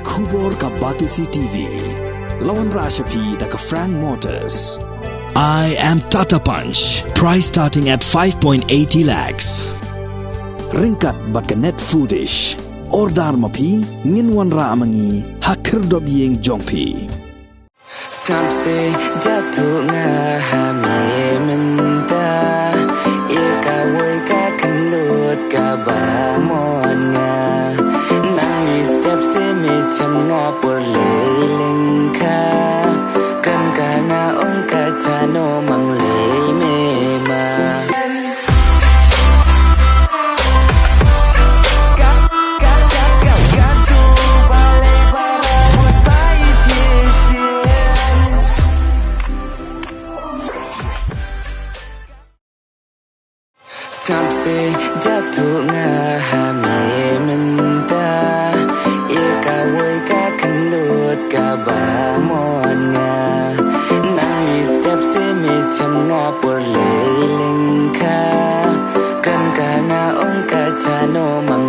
Kubor ka Batisi TV. Lawan Rashapi da ka Frank Motors. I am Tata Punch. Price starting at 5.80 lakhs. Ringkat bat ka net foodish. Ordar mapi nginwan ra amangi hakir dob yeng jongpi. Samse jatuh ngahame menta Ika wika kenlut kabamon nga Nangis step se mecam ngapur leling ka Kan ka nga ong kacano manglay mema Samse jatuh ngahame menta Ika wika kenlut kabamon nga Nangis step se mecam ngapur leling ka Kan ka nga ong kacano mang